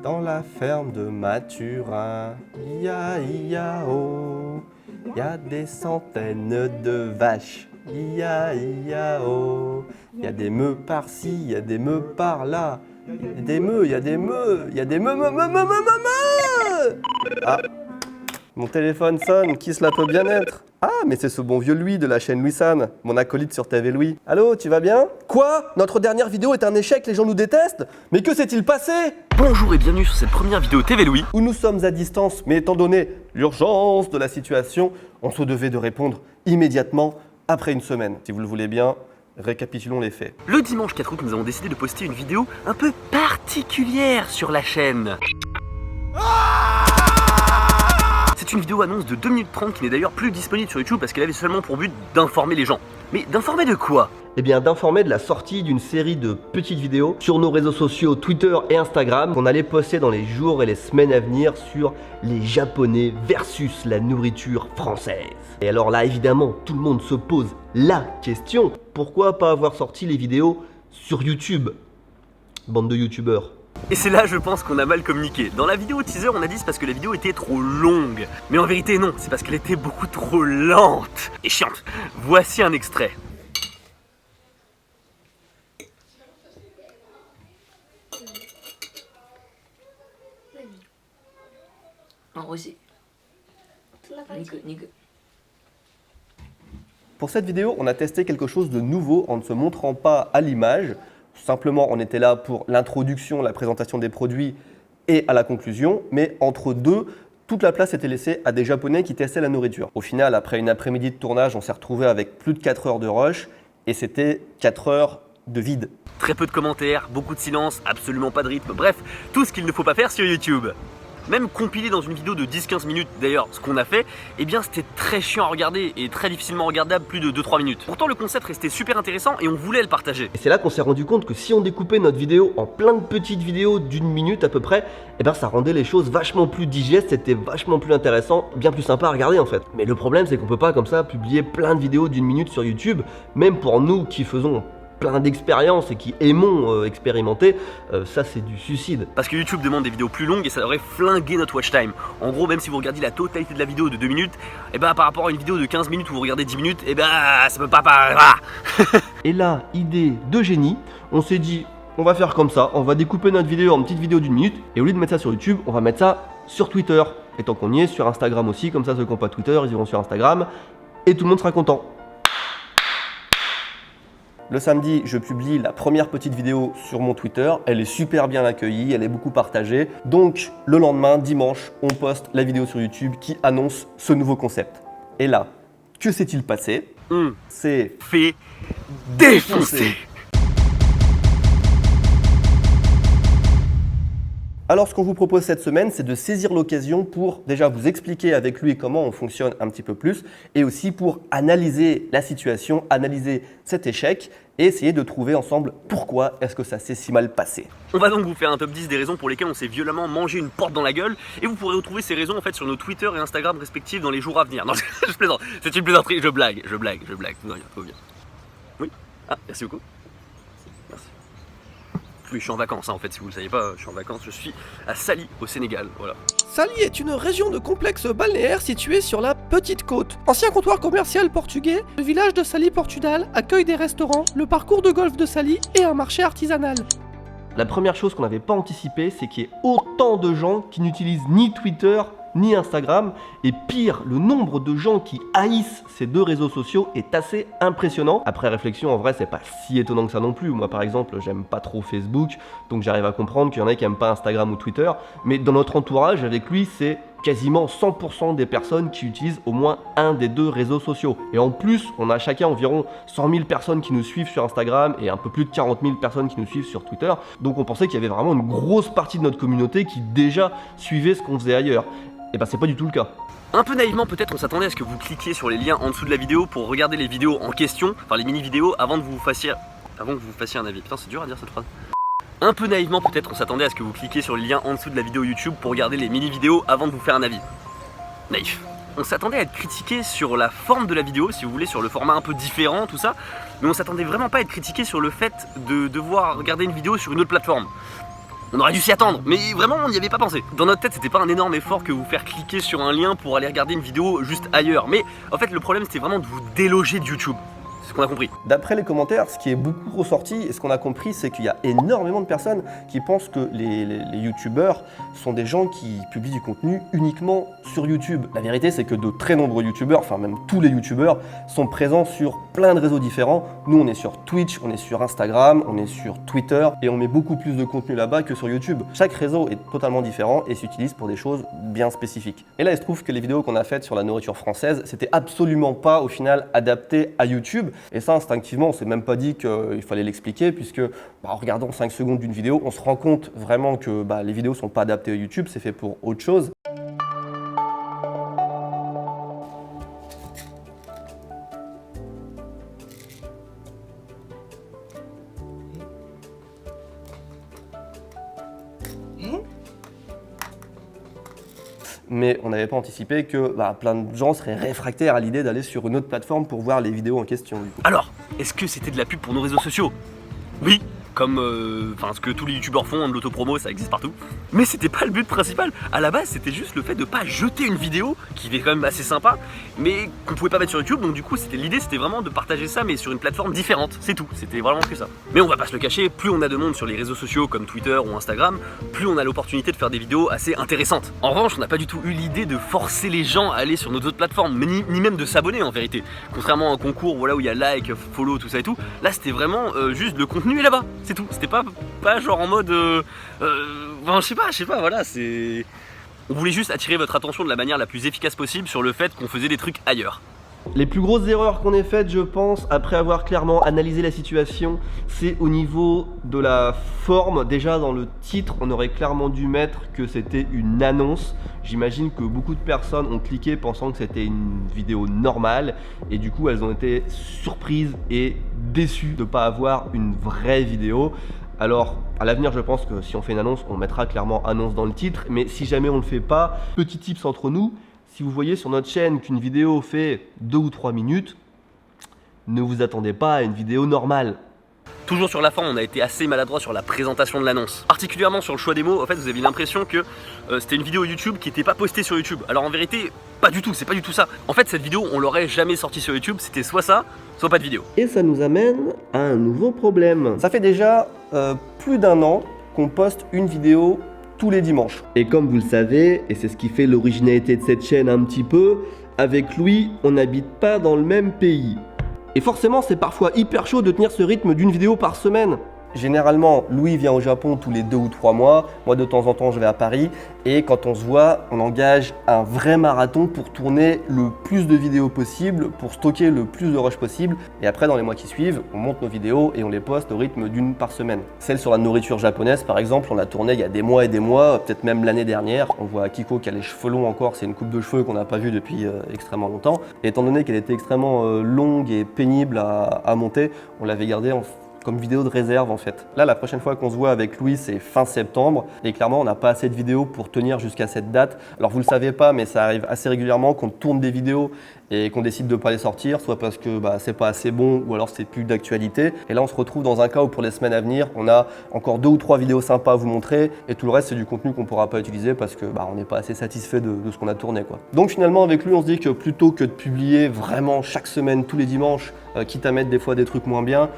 Dans la ferme de Mathurin, ia-ia-o, y a des centaines de vaches, ia-ia-o, y a des meux par-ci, y a des meux par-là, y a des meux, y a des meux, y a des meux. Ah, mon téléphone sonne, qui cela peut bien être? Ah, mais c'est ce bon vieux Louis de la chaîne Louis-San, mon acolyte sur TV Louis. Allô, tu vas bien? Quoi? Notre dernière vidéo est un échec, les gens nous détestent? Mais que s'est-il passé? Bonjour et bienvenue sur cette première vidéo TV Louis. Où nous sommes à distance, mais étant donné l'urgence de la situation, on se devait de répondre immédiatement après une semaine. Si vous le voulez bien, récapitulons les faits. Le dimanche 4 août, nous avons décidé de poster une vidéo un peu particulière sur la chaîne. C'est une vidéo annonce de 2 minutes 30 qui n'est d'ailleurs plus disponible sur YouTube parce qu'elle avait seulement pour but d'informer les gens. Mais d'informer de quoi? Eh bien, d'informer de la sortie d'une série de petites vidéos sur nos réseaux sociaux Twitter et Instagram qu'on allait poster dans les jours et les semaines à venir sur les Japonais versus la nourriture française. Et alors là, évidemment, tout le monde se pose la question, pourquoi pas avoir sorti les vidéos sur YouTube? Bande de youtubeurs. Et c'est là, je pense, qu'on a mal communiqué. Dans la vidéo teaser, on a dit c'est parce que la vidéo était trop longue. Mais en vérité, non, c'est parce qu'elle était beaucoup trop lente et chiante. Voici un extrait. Pour cette vidéo, on a testé quelque chose de nouveau en ne se montrant pas à l'image. Simplement, on était là pour l'introduction, la présentation des produits et à la conclusion. Mais entre deux, toute la place était laissée à des Japonais qui testaient la nourriture. Au final, après une après-midi de tournage, on s'est retrouvé avec plus de 4 heures de rush et c'était 4 heures de vide. Très peu de commentaires, beaucoup de silence, absolument pas de rythme, bref, tout ce qu'il ne faut pas faire sur YouTube. Même compilé dans une vidéo de 10-15 minutes, d'ailleurs ce qu'on a fait, eh bien c'était très chiant à regarder et très difficilement regardable plus de 2-3 minutes. Pourtant le concept restait super intéressant et on voulait le partager. Et c'est là qu'on s'est rendu compte que si on découpait notre vidéo en plein de petites vidéos d'une minute à peu près, eh bien ça rendait les choses vachement plus digestes, c'était vachement plus intéressant, bien plus sympa à regarder en fait. Mais le problème c'est qu'on peut pas comme ça publier plein de vidéos d'une minute sur YouTube, même pour nous qui faisons plein d'expériences et qui aimons expérimenter, ça c'est du suicide. Parce que YouTube demande des vidéos plus longues et ça aurait flingué notre watch time. En gros, même si vous regardez la totalité de la vidéo de 2 minutes, et bah par rapport à une vidéo de 15 minutes où vous regardez 10 minutes, et bah ça peut pas. Et là, idée de génie, on s'est dit on va faire comme ça, on va découper notre vidéo en petites vidéos d'une minute et au lieu de mettre ça sur YouTube, on va mettre ça sur Twitter. Et tant qu'on y est, sur Instagram aussi, comme ça ceux qui n'ont pas Twitter, ils iront sur Instagram et tout le monde sera content. Le samedi, je publie la première petite vidéo sur mon Twitter. Elle est super bien accueillie, elle est beaucoup partagée. Donc, le lendemain, dimanche, on poste la vidéo sur YouTube qui annonce ce nouveau concept. Et là, que s'est-il passé? C'est fait défoncer. Alors, ce qu'on vous propose cette semaine, c'est de saisir l'occasion pour déjà vous expliquer avec lui comment on fonctionne un petit peu plus et aussi pour analyser la situation, analyser cet échec et essayer de trouver ensemble pourquoi est-ce que ça s'est si mal passé. On va donc vous faire un top 10 des raisons pour lesquelles on s'est violemment mangé une porte dans la gueule et vous pourrez retrouver ces raisons en fait sur nos Twitter et Instagram respectifs dans les jours à venir. Non, je plaisante, c'est une plaisanterie, je blague, tout va bien. Oui, ah, merci beaucoup. Merci. Oui, je suis en vacances, hein, en fait, si vous ne le saviez pas, je suis en vacances, je suis à Sali, au Sénégal, voilà. Sali est une région de complexe balnéaire située sur la Petite Côte. Ancien comptoir commercial portugais, le village de Sali, Portugal, accueille des restaurants, le parcours de golf de Sali et un marché artisanal. La première chose qu'on n'avait pas anticipé, c'est qu'il y ait autant de gens qui n'utilisent ni Twitter ni Instagram, et pire, le nombre de gens qui haïssent ces deux réseaux sociaux est assez impressionnant. Après réflexion, en vrai, c'est pas si étonnant que ça non plus. Moi, par exemple, j'aime pas trop Facebook, donc j'arrive à comprendre qu'il y en a qui aiment pas Instagram ou Twitter, mais dans notre entourage, avec lui, c'est quasiment 100% des personnes qui utilisent au moins un des deux réseaux sociaux. Et en plus, on a chacun environ 100 000 personnes qui nous suivent sur Instagram et un peu plus de 40 000 personnes qui nous suivent sur Twitter. Donc on pensait qu'il y avait vraiment une grosse partie de notre communauté qui déjà suivait ce qu'on faisait ailleurs. Et ben c'est pas du tout le cas. Un peu naïvement peut-être on s'attendait à ce que vous cliquiez sur les liens en dessous de la vidéo pour regarder les vidéos en question, enfin les mini-vidéos avant que vous fassiez un avis. Putain c'est dur à dire cette phrase. Un peu naïvement peut-être on s'attendait à ce que vous cliquiez sur les liens en dessous de la vidéo YouTube pour regarder les mini-vidéos avant de vous faire un avis. Naïf. On s'attendait à être critiqué sur la forme de la vidéo, si vous voulez, sur le format un peu différent, tout ça, mais on s'attendait vraiment pas à être critiqué sur le fait de devoir regarder une vidéo sur une autre plateforme. On aurait dû s'y attendre, mais vraiment on n'y avait pas pensé. Dans notre tête c'était pas un énorme effort que vous faire cliquer sur un lien pour aller regarder une vidéo juste ailleurs. Mais en fait le problème c'était vraiment de vous déloger de YouTube. C'est ce qu'on a compris. D'après les commentaires, ce qui est beaucoup ressorti et ce qu'on a compris, c'est qu'il y a énormément de personnes qui pensent que les youtubeurs sont des gens qui publient du contenu uniquement sur YouTube. La vérité, c'est que de très nombreux youtubeurs, enfin même tous les youtubeurs, sont présents sur plein de réseaux différents. Nous, on est sur Twitch, on est sur Instagram, on est sur Twitter et on met beaucoup plus de contenu là-bas que sur YouTube. Chaque réseau est totalement différent et s'utilise pour des choses bien spécifiques. Et là, il se trouve que les vidéos qu'on a faites sur la nourriture française, c'était absolument pas au final adapté à YouTube. Et ça, instinctivement, on s'est même pas dit qu'il fallait l'expliquer, puisque en regardant 5 secondes d'une vidéo, on se rend compte vraiment que les vidéos sont pas adaptées à YouTube, c'est fait pour autre chose. Mais on n'avait pas anticipé que plein de gens seraient réfractaires à l'idée d'aller sur une autre plateforme pour voir les vidéos en question. Du coup. Alors, est-ce que c'était de la pub pour nos réseaux sociaux? Oui, comme ce que tous les youtubeurs font, de l'autopromo, ça existe partout. Mais c'était pas le but principal. À la base, c'était juste le fait de pas jeter une vidéo qui est quand même assez sympa, mais qu'on pouvait pas mettre sur YouTube. Donc du coup, l'idée, c'était vraiment de partager ça, mais sur une plateforme différente. C'est tout. C'était vraiment que ça. Mais on va pas se le cacher. Plus on a de monde sur les réseaux sociaux comme Twitter ou Instagram, plus on a l'opportunité de faire des vidéos assez intéressantes. En revanche, on n'a pas du tout eu l'idée de forcer les gens à aller sur nos autres plateformes, mais ni même de s'abonner en vérité. Contrairement à un concours, voilà, où il y a like, follow, tout ça et tout. Là, c'était vraiment juste le contenu est là-bas. C'est tout. C'était pas genre en mode je sais pas, voilà, c'est... On voulait juste attirer votre attention de la manière la plus efficace possible sur le fait qu'on faisait des trucs ailleurs. Les plus grosses erreurs qu'on ait faites, je pense, après avoir clairement analysé la situation, c'est au niveau de la forme. Déjà dans le titre, on aurait clairement dû mettre que c'était une annonce. J'imagine que beaucoup de personnes ont cliqué pensant que c'était une vidéo normale et du coup elles ont été surprises et déçues de ne pas avoir une vraie vidéo. Alors, à l'avenir, je pense que si on fait une annonce, on mettra clairement annonce dans le titre. Mais si jamais on le fait pas, petit tips entre nous, si vous voyez sur notre chaîne qu'une vidéo fait 2 ou 3 minutes, ne vous attendez pas à une vidéo normale. Toujours sur la forme, on a été assez maladroit sur la présentation de l'annonce. Particulièrement sur le choix des mots, en fait vous avez l'impression que c'était une vidéo YouTube qui n'était pas postée sur YouTube. Alors en vérité, pas du tout, c'est pas du tout ça. En fait cette vidéo, on l'aurait jamais sortie sur YouTube, c'était soit ça, soit pas de vidéo. Et ça nous amène à un nouveau problème. Ça fait déjà plus d'1 an qu'on poste une vidéo tous les dimanches. Et comme vous le savez, et c'est ce qui fait l'originalité de cette chaîne un petit peu, avec Louis, on n'habite pas dans le même pays. Et forcément, c'est parfois hyper chaud de tenir ce rythme d'une vidéo par semaine. Généralement, Louis vient au Japon tous les 2 ou 3 mois. Moi, de temps en temps, je vais à Paris. Et quand on se voit, on engage un vrai marathon pour tourner le plus de vidéos possible, pour stocker le plus de rush possible. Et après, dans les mois qui suivent, on monte nos vidéos et on les poste au rythme d'une par semaine. Celle sur la nourriture japonaise, par exemple, on a tourné il y a des mois et des mois, peut-être même l'année dernière. On voit Kiko qui a les cheveux longs encore. C'est une coupe de cheveux qu'on n'a pas vue depuis extrêmement longtemps. Et étant donné qu'elle était extrêmement longue et pénible à monter, on l'avait gardée comme vidéo de réserve en fait. Là, la prochaine fois qu'on se voit avec Louis, c'est fin septembre et clairement, on n'a pas assez de vidéos pour tenir jusqu'à cette date. Alors vous le savez pas, mais ça arrive assez régulièrement qu'on tourne des vidéos et qu'on décide de ne pas les sortir, soit parce que c'est pas assez bon ou alors c'est plus d'actualité. Et là, on se retrouve dans un cas où pour les semaines à venir, on a encore 2 ou 3 vidéos sympas à vous montrer et tout le reste, c'est du contenu qu'on pourra pas utiliser parce que on n'est pas assez satisfait de ce qu'on a tourné quoi. Donc finalement, avec lui, on se dit que plutôt que de publier vraiment chaque semaine, tous les dimanches, quitte à mettre des fois des trucs moins bien,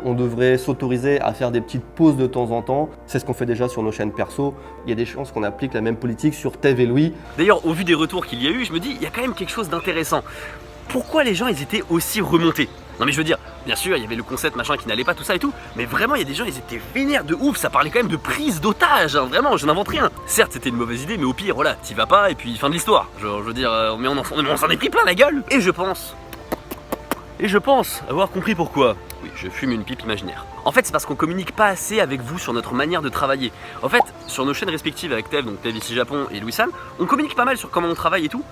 on devrait s'autoriser à faire des petites pauses de temps en temps. C'est ce qu'on fait déjà sur nos chaînes perso. Il y a des chances qu'on applique la même politique sur Tev et Louis. D'ailleurs, au vu des retours qu'il y a eu, je me dis, il y a quand même quelque chose d'intéressant. Pourquoi les gens ils étaient aussi remontés? Non mais je veux dire, bien sûr, il y avait le concept machin qui n'allait pas, tout ça et tout, mais vraiment, il y a des gens, ils étaient vénères de ouf, ça parlait quand même de prise d'otage, hein, vraiment, je n'invente rien. Certes, c'était une mauvaise idée, mais au pire, voilà, t'y vas pas et puis fin de l'histoire. Je veux dire, mais on s'en est pris plein la gueule. Et je pense avoir compris pourquoi. Oui, je fume une pipe imaginaire. En fait, c'est parce qu'on communique pas assez avec vous sur notre manière de travailler. En fait, sur nos chaînes respectives avec Tev, donc Tev ici Japon et Louis Sam, on communique pas mal sur comment on travaille et tout,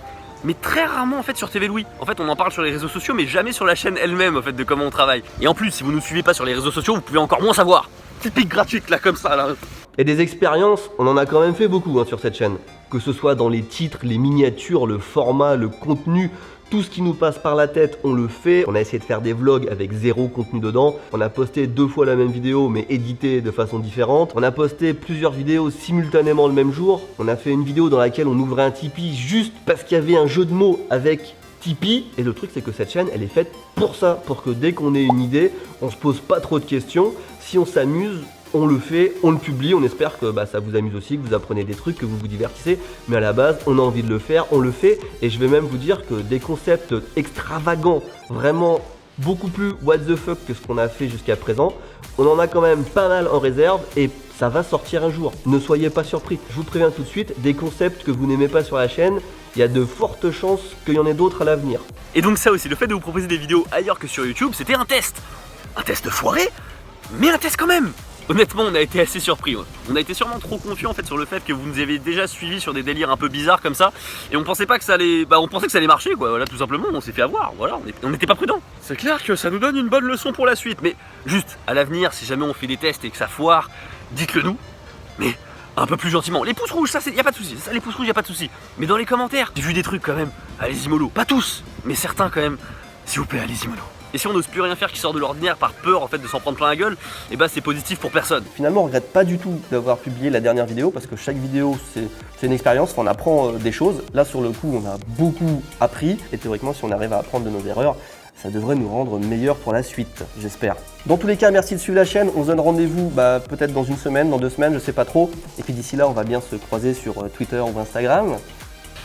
mais très rarement en fait sur TV Louis. En fait, on en parle sur les réseaux sociaux, mais jamais sur la chaîne elle-même en fait de comment on travaille. Et en plus, si vous nous suivez pas sur les réseaux sociaux, vous pouvez encore moins savoir. Petite pique gratuite là comme ça là. Et des expériences, on en a quand même fait beaucoup hein, sur cette chaîne. Que ce soit dans les titres, les miniatures, le format, le contenu, tout ce qui nous passe par la tête, on le fait. On a essayé de faire des vlogs avec 0 contenu dedans. On a posté 2 fois la même vidéo mais éditée de façon différente. On a posté plusieurs vidéos simultanément le même jour. On a fait une vidéo dans laquelle on ouvrait un Tipeee juste parce qu'il y avait un jeu de mots avec Tipeee. Et le truc c'est que cette chaîne elle est faite pour ça, pour que dès qu'on ait une idée, on se pose pas trop de questions. Si on s'amuse, on le fait, on le publie, on espère que ça vous amuse aussi, que vous apprenez des trucs, que vous vous divertissez, mais à la base, on a envie de le faire, on le fait, et je vais même vous dire que des concepts extravagants, vraiment beaucoup plus what the fuck que ce qu'on a fait jusqu'à présent, on en a quand même pas mal en réserve, et ça va sortir un jour, ne soyez pas surpris. Je vous préviens tout de suite, des concepts que vous n'aimez pas sur la chaîne, il y a de fortes chances qu'il y en ait d'autres à l'avenir. Et donc ça aussi, le fait de vous proposer des vidéos ailleurs que sur YouTube, c'était un test. Un test foiré, mais un test quand même. Honnêtement, on a été assez surpris. Ouais. On a été sûrement trop confiants en fait sur le fait que vous nous avez déjà suivis sur des délires un peu bizarres comme ça, et on pensait pas que ça allait, on pensait que ça allait marcher quoi. Voilà, tout simplement, on s'est fait avoir. Voilà, on n'était pas prudents. C'est clair que ça nous donne une bonne leçon pour la suite. Mais juste à l'avenir, si jamais on fait des tests et que ça foire, dites-le nous. Mais un peu plus gentiment. Les pouces rouges, ça y a pas de souci. Ça, les pouces rouges, y a pas de souci. Mais dans les commentaires, j'ai vu des trucs quand même. Allez-y mollo. Pas tous, mais certains quand même. S'il vous plaît, allez-y mollo. Et si on n'ose plus rien faire qui sort de l'ordinaire par peur en fait de s'en prendre plein la gueule, et c'est positif pour personne. Finalement, on regrette pas du tout d'avoir publié la dernière vidéo parce que chaque vidéo c'est une expérience, on apprend des choses. Là sur le coup, on a beaucoup appris et théoriquement, si on arrive à apprendre de nos erreurs, ça devrait nous rendre meilleurs pour la suite, j'espère. Dans tous les cas, merci de suivre la chaîne. On se donne rendez-vous peut-être dans une semaine, dans 2 semaines, je sais pas trop. Et puis d'ici là, on va bien se croiser sur Twitter ou Instagram.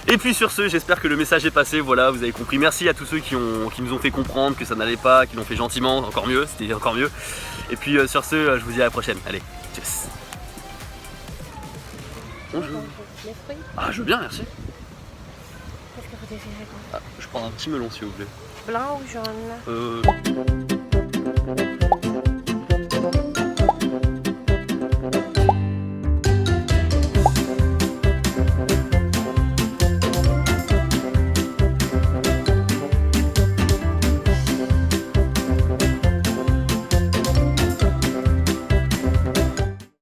Et puis sur ce, j'espère que le message est passé, voilà, vous avez compris. Merci à tous ceux qui nous ont fait comprendre que ça n'allait pas, qui l'ont fait gentiment, encore mieux, c'était encore mieux. Et puis sur ce, je vous dis à la prochaine. Allez, tchuss. Bonjour. Les fruits, Ah, je veux bien, merci. qu'est-ce que vous désirez Ah, je prends un petit melon s'il vous plaît. blanc ou jaune?